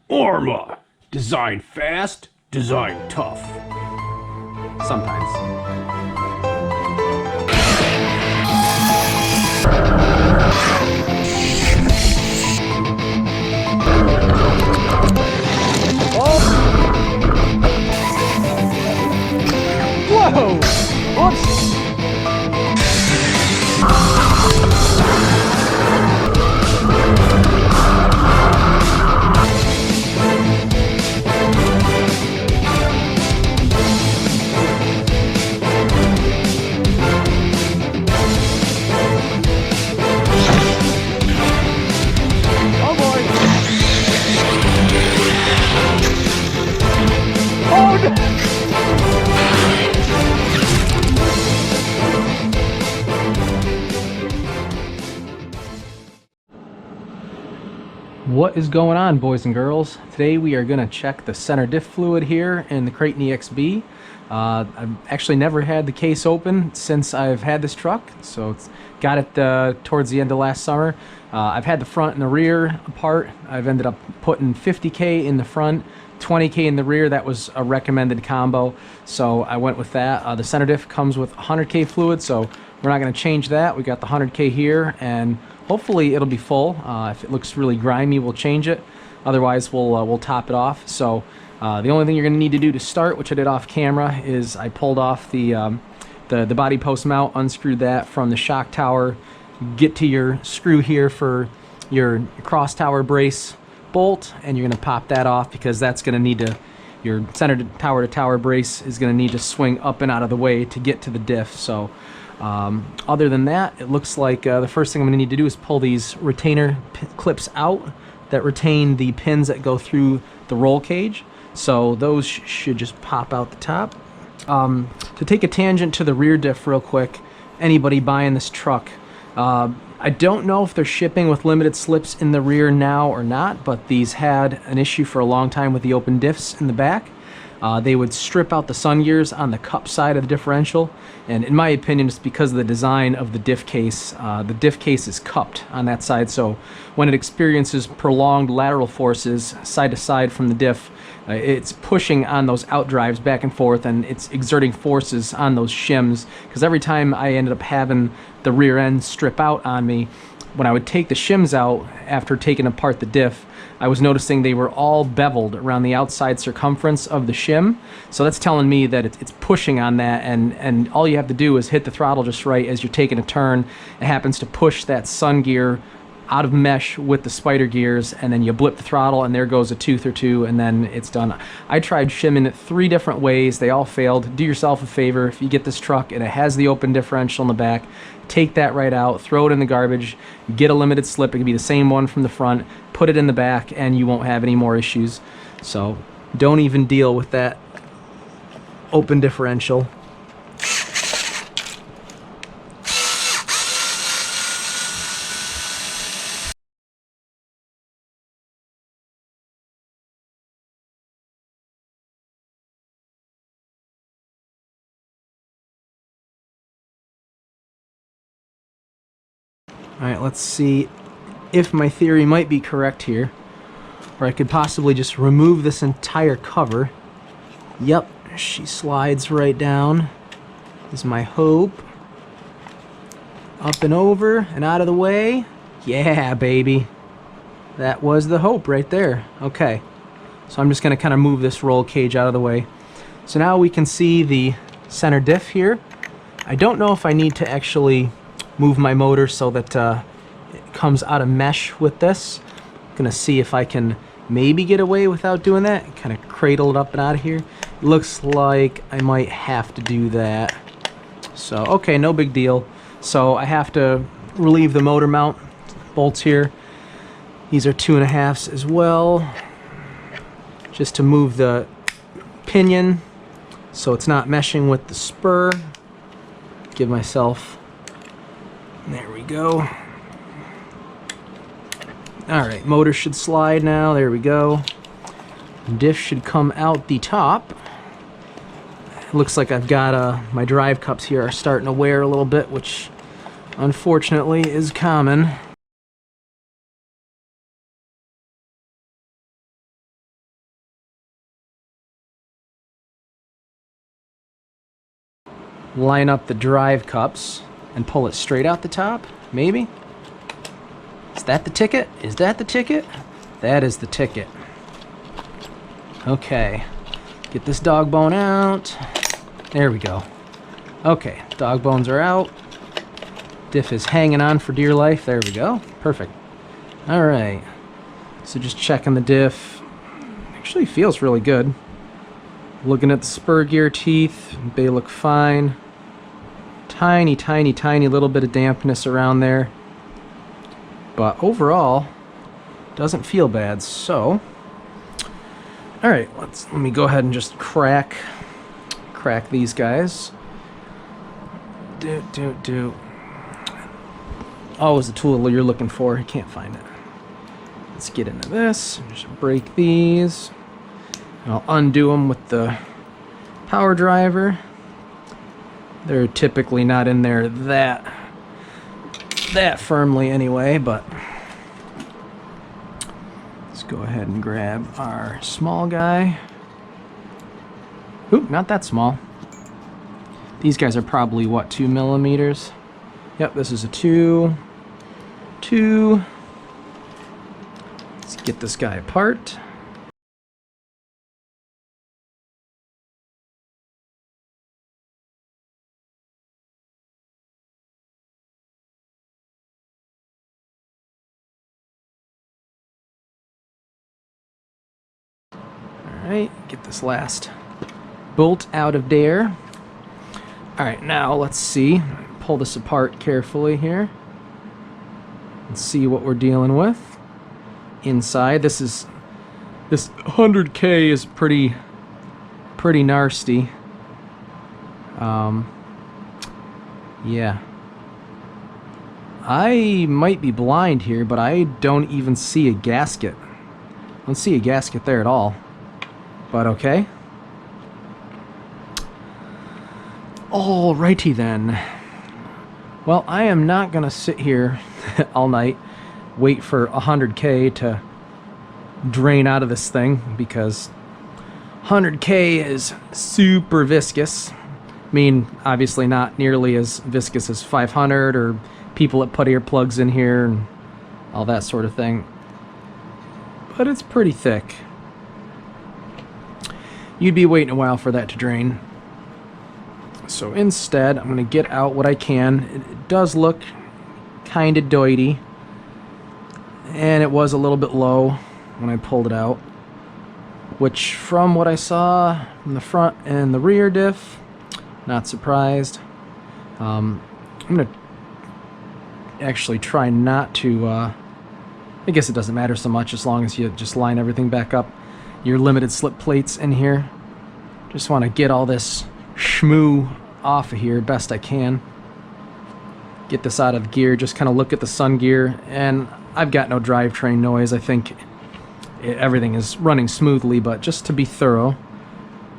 Arrma. Design fast, design tough. Sometimes. Whoa! Whoops! Oh boy! Oh no! What is going on, boys and girls? Today we are going to check the center diff fluid here in the Kraton EXB. I've actually never had the case open since I've had this truck, so it's got it towards the end of last summer. I've had the front and the rear apart. I've ended up putting 50K in the front, 20K in the rear. That was a recommended combo, so I went with that. The center diff comes with 100K fluid, so we're not going to change that. We got the 100K here, and hopefully it'll be full. If it looks really grimy, we'll change it. Otherwise, we'll top it off. So the only thing you're going to need to do to start, which I did off camera, is I pulled off the body post mount, unscrewed that from the shock tower, get to your screw here for your cross tower brace bolt, and you're going to pop that off because that's going to need to, your center tower to tower brace is going to need to swing up and out of the way to get to the diff. So other than that, it looks like the first thing I'm going to need to do is pull these retainer clips out that retain the pins that go through the roll cage. So those should just pop out the top. To take a tangent to the rear diff real quick, anybody buying this truck, I don't know if they're shipping with limited slips in the rear now or not, but these had an issue for a long time with the open diffs in the back. They would strip out the sun gears on the cup side of the differential, and in my opinion, it's because of the design of the diff case. The diff case is cupped on that side, so when it experiences prolonged lateral forces side to side from the diff, it's pushing on those outdrives back and forth, and it's exerting forces on those shims, because every time I ended up having the rear end strip out on me, when I would take the shims out after taking apart the diff, I was noticing they were all beveled around the outside circumference of the shim. So that's telling me that it's pushing on that, and all you have to do is hit the throttle just right as you're taking a turn. It happens to push that sun gear out of mesh with the spider gears, and then you blip the throttle and there goes a tooth or two, and then it's done. I tried shimming it 3 different ways. They all failed. Do yourself a favor. If you get this truck and it has the open differential in the back, take that right out, throw it in the garbage, get a limited slip. It can be the same one from the front, put it in the back, and you won't have any more issues. So don't even deal with that open differential. Alright, let's see if my theory might be correct here. Or I could possibly just remove this entire cover. Yep, she slides right down. Is my hope. Up and over and out of the way. Yeah, baby. That was the hope right there. Okay, so I'm just going to kind of move this roll cage out of the way. So now we can see the center diff here. I don't know if I need to actually move my motor so that it comes out of mesh with this. I'm gonna see if I can maybe get away without doing that. Kind of cradle it up and out of here. Looks like I might have to do that. So okay, no big deal. So I have to relieve the motor mount bolts here. These are 2.5s as well, just to move the pinion so it's not meshing with the spur. Give myself, there we go. Alright, motor should slide now. There we go. Diff should come out the top. Looks like I've got my drive cups here are starting to wear a little bit, which unfortunately is common. line up the drive cups and pull it straight out the top, maybe? Is that the ticket? Is that the ticket? That is the ticket. Okay, get this dog bone out. There we go. Okay, dog bones are out. Diff is hanging on for dear life. There we go. Perfect. All right. So just checking the diff. Actually feels really good. Looking at the spur gear teeth. They look fine. Tiny, tiny, tiny little bit of dampness around there. But overall, doesn't feel bad. So, all right. Let me go ahead and just crack these guys. Always the tool you're looking for. You can't find it. Let's get into this. Just break these. And I'll undo them with the power driver. They're typically not in there that firmly anyway, but let's go ahead and grab our small guy. Oop, not that small. These guys are probably, what, 2 millimeters? Yep, this is a 2. Let's get this guy apart. Alright, get this last bolt out of there. Alright, now let's see. Pull this apart carefully here. And see what we're dealing with. Inside, this 100K is pretty nasty. Yeah. I might be blind here, but I don't even see a gasket. I don't see a gasket there at all. But okay. Alrighty then. Well, I am not gonna sit here all night, wait for 100K to drain out of this thing, because 100K is super viscous. I mean, obviously not nearly as viscous as 500 or people that put earplugs in here and all that sort of thing. But it's pretty thick. You'd be waiting a while for that to drain. So instead, I'm going to get out what I can. It does look kind of doity. And it was a little bit low when I pulled it out. Which, from what I saw in the front and the rear diff, not surprised. I'm going to actually try not to... I guess it doesn't matter so much as long as you just line everything back up. Your limited slip plates in here. Just want to get all this shmoo off of here best I can. Get this out of gear, just kind of look at the sun gear, and I've got no drivetrain noise. I think everything is running smoothly, but just to be thorough,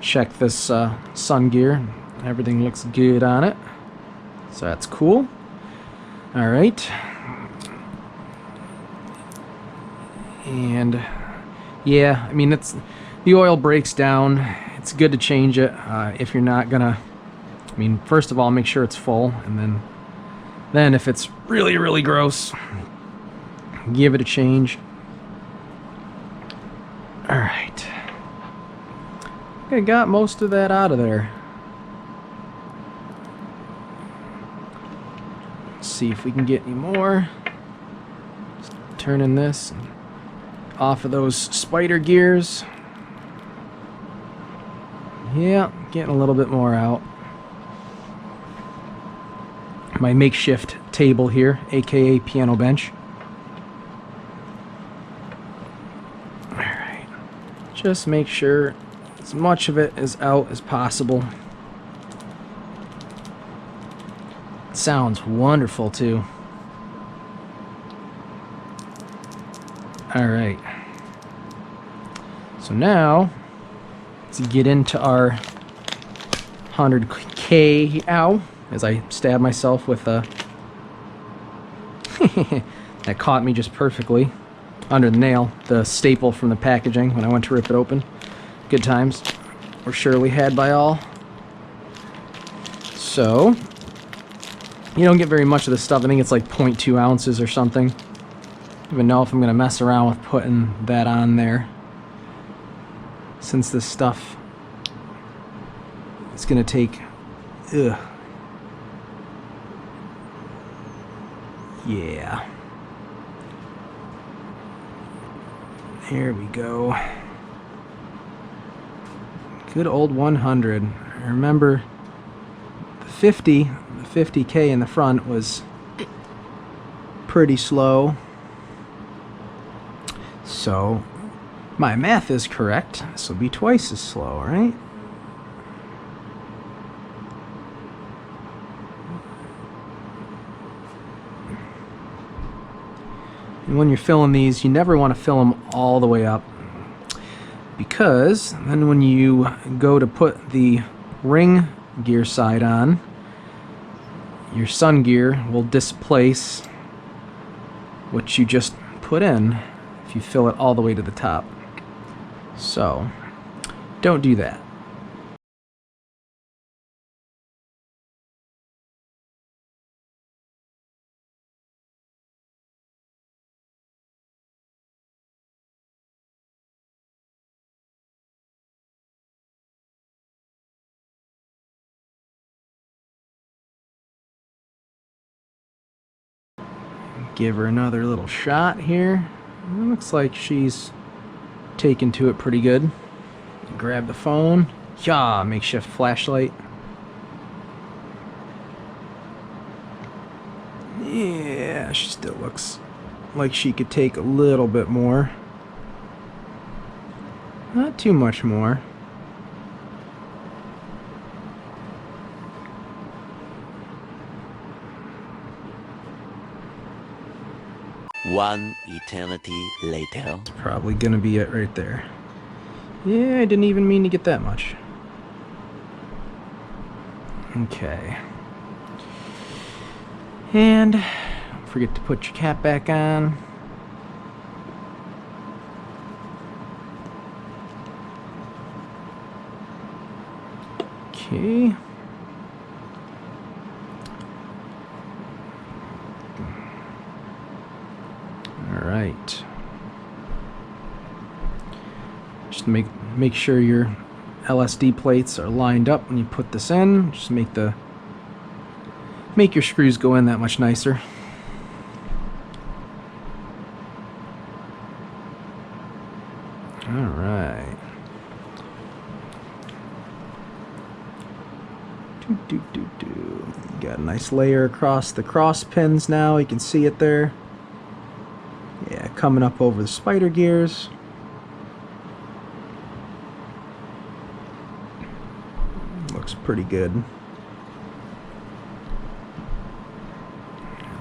check this sun gear. Everything looks good on it, so that's cool. Alright. And yeah, I mean, the oil breaks down. It's good to change it if you're not gonna. I mean, first of all, make sure it's full, and then if it's really, really gross, give it a change. All right, I got most of that out of there. Let's see if we can get any more. Just turning this off of those spider gears. Yeah, getting a little bit more out. My makeshift table here, aka piano bench. Alright. Just make sure as much of it is out as possible. It sounds wonderful too. Alright. So now, let's get into our 100K, ow, as I stab myself with a... that caught me just perfectly under the nail, the staple from the packaging when I went to rip it open. Good times were surely had by all. So, you don't get very much of this stuff. I think it's like 0.2 ounces or something. I don't even know if I'm going to mess around with putting that on there, since this stuff is going to take... Ugh. Yeah. There we go. Good old 100. I remember the 50K in the front was pretty slow. So, my math is correct. This will be twice as slow, right? And when you're filling these, you never want to fill them all the way up, because then when you go to put the ring gear side on, your sun gear will displace what you just put in if you fill it all the way to the top. So, don't do that. Give her another little shot here. It looks like she's taken to it pretty good. Grab the phone. Yeah, makeshift flashlight. Yeah, she still looks like she could take a little bit more. Not too much more. One eternity later. It's probably gonna be it right there. Yeah, I didn't even mean to get that much. Okay. And don't forget to put your cap back on. Okay. Alright. Just make sure your LSD plates are lined up when you put this in. Just make your screws go in that much nicer. Alright. Got a nice layer across the cross pins now. You can see it there. Yeah, coming up over the spider gears. Looks pretty good.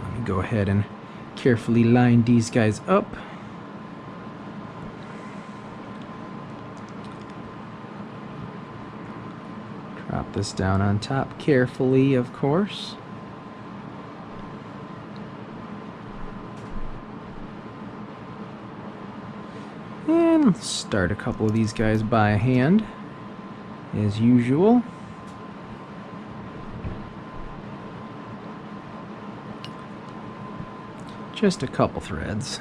Let me go ahead and carefully line these guys up. Drop this down on top carefully, of course. And start a couple of these guys by hand, as usual. Just a couple threads.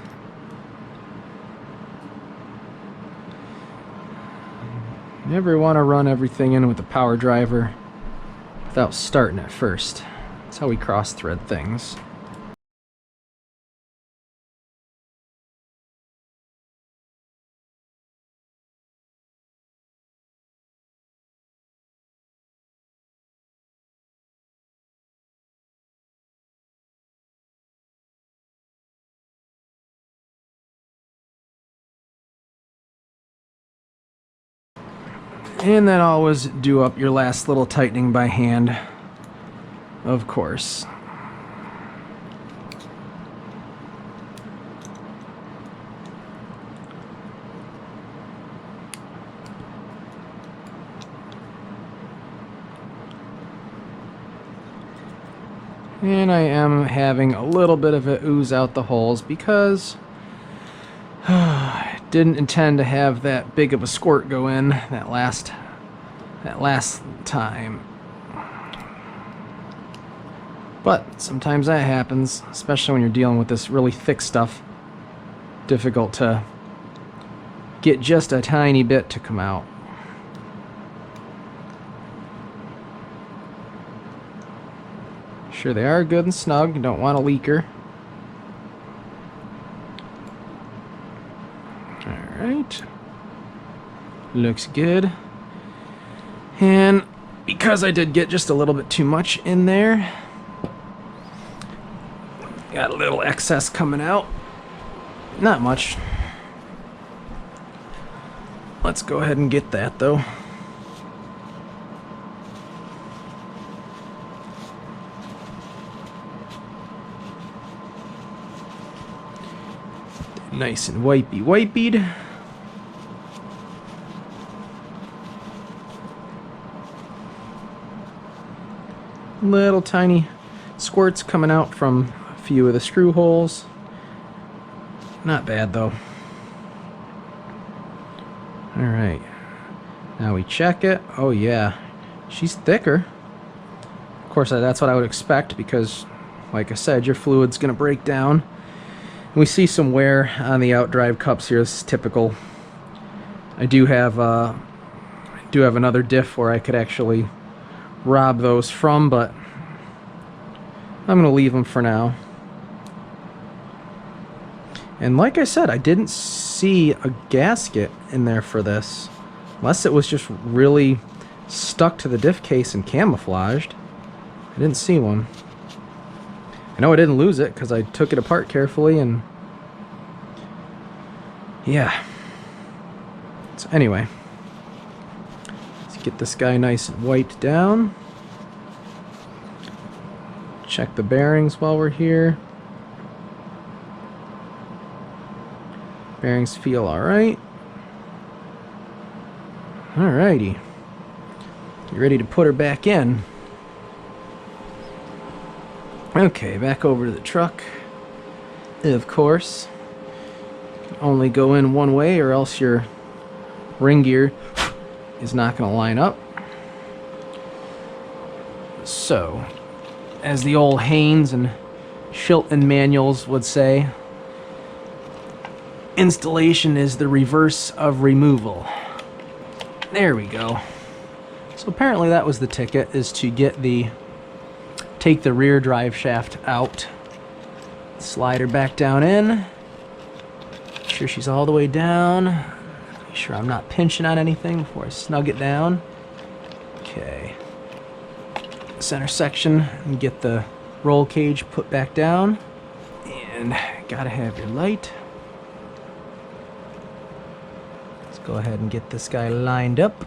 Never want to run everything in with the power driver without starting it first. That's how we cross thread things. And then always do up your last little tightening by hand, of course. And I am having a little bit of it ooze out the holes because I didn't intend to have that big of a squirt go in that last time. But sometimes that happens, especially when you're dealing with this really thick stuff. Difficult to get just a tiny bit to come out. Sure, they are good and snug. You don't want a leaker. Alright. Looks good. And because I did get just a little bit too much in there, got a little excess coming out. Not much. Let's go ahead and get that though. Nice and wipey-wipeyed. Little tiny squirts coming out from a few of the screw holes. Not bad though. Alright. Now we check it. Oh yeah. She's thicker. Of course that's what I would expect because, like I said, your fluid's going to break down. We see some wear on the outdrive cups here. This is typical. I do have another diff where I could actually rob those from, but I'm going to leave them for now. And like I said, I didn't see a gasket in there for this, unless it was just really stuck to the diff case and camouflaged. I didn't see one. I know I didn't lose it because I took it apart carefully and yeah. So anyway, let's get this guy nice and wiped down. Check the bearings while we're here. Bearings feel alright. Alrighty. You ready to put her back in? Okay, back over to the truck. Of course. You can only go in one way or else your ring gear is not going to line up. So, as the old Haynes and Shilton manuals would say, installation is the reverse of removal. There we go. So apparently that was the ticket, is to get take the rear drive shaft out, slide her back down in, make sure she's all the way down, make sure I'm not pinching on anything before I snug it down. Okay. Center section, and get the roll cage put back down, and gotta have your light. Let's go ahead and get this guy lined up.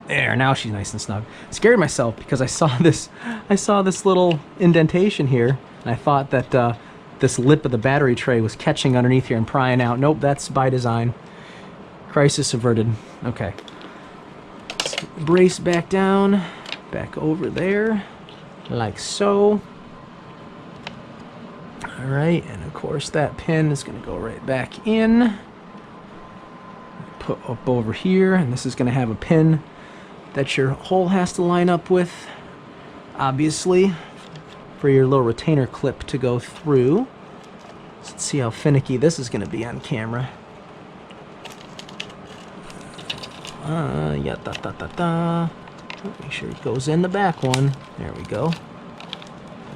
There, now she's nice and snug. Scared myself because I saw this little indentation here, and I thought that this lip of the battery tray was catching underneath here and prying out. Nope, that's by design. Crisis averted. Okay. Let's brace back down, back over there, like so. Alright, and of course that pin is going to go right back in. Put up over here, and this is going to have a pin that your hole has to line up with, obviously, for your little retainer clip to go through. Let's see how finicky this is going to be on camera. Yeah, make sure it goes in the back one. There we go.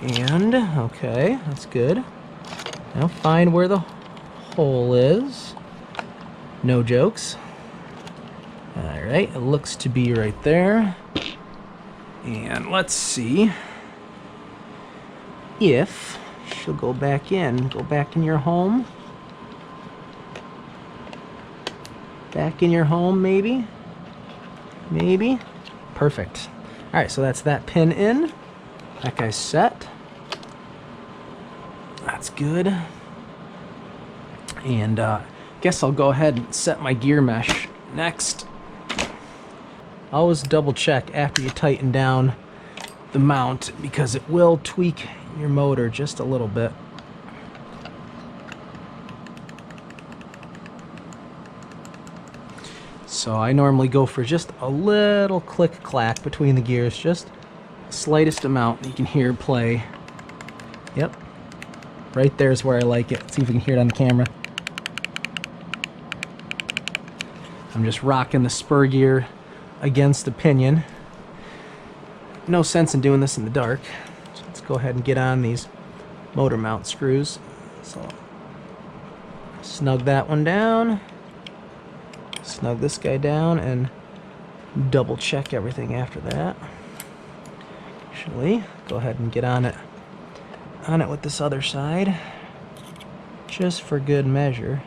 And, okay, that's good. Now find where the hole is. No jokes. Alright, it looks to be right there. And let's see if she'll go back in. Go back in your home. Back in your home, maybe? Maybe? Perfect. Alright, so that's that pin in. That guy's set. That's good. And guess I'll go ahead and set my gear mesh next. Always double check after you tighten down the mount because it will tweak your motor just a little bit. So I normally go for just a little click-clack between the gears, just the slightest amount that you can hear play. Yep, right there is where I like it. Let's see if we can hear it on the camera. I'm just rocking the spur gear against the pinion. No sense in doing this in the dark. So let's go ahead and get on these motor mount screws. So snug that one down. Snug this guy down and double check everything after that. Actually, go ahead and get on it with this other side, just for good measure.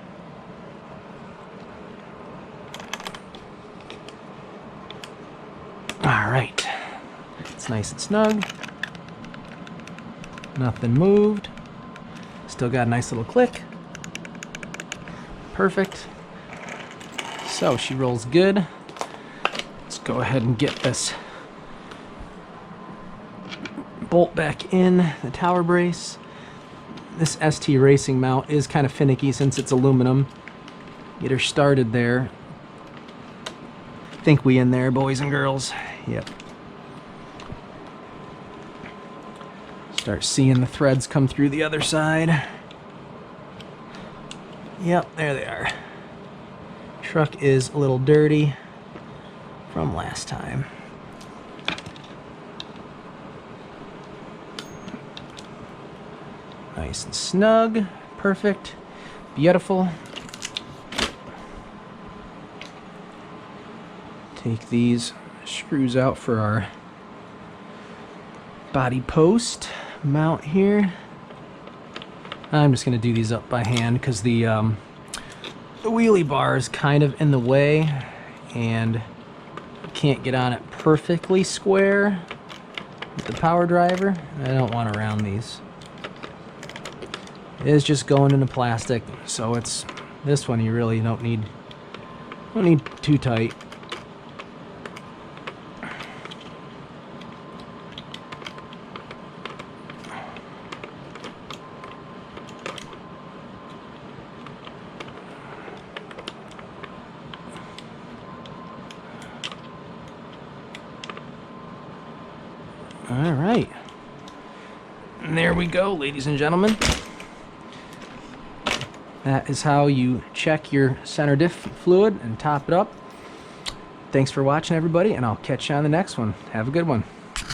Alright, it's nice and snug. Nothing moved. Still got a nice little click. Perfect. So she rolls good. Let's go ahead and get this bolt back in the tower brace. This ST racing mount is kind of finicky since it's aluminum. Get her started there. Think we in there, boys and girls? Yep. Start seeing the threads come through the other side. Yep, there they are. Truck is a little dirty from last time. Nice and snug. Perfect. Beautiful. Take these screws out for our body post mount here. I'm just going to do these up by hand because the wheelie bar is kind of in the way and can't get on it perfectly square with the power driver. I don't want to round these. It is just going into plastic, so it's this one you really don't need too tight. All right, and there we go, ladies and gentlemen. That is how you check your center diff fluid and top it up. Thanks for watching, everybody, and I'll catch you on the next one. Have a good one.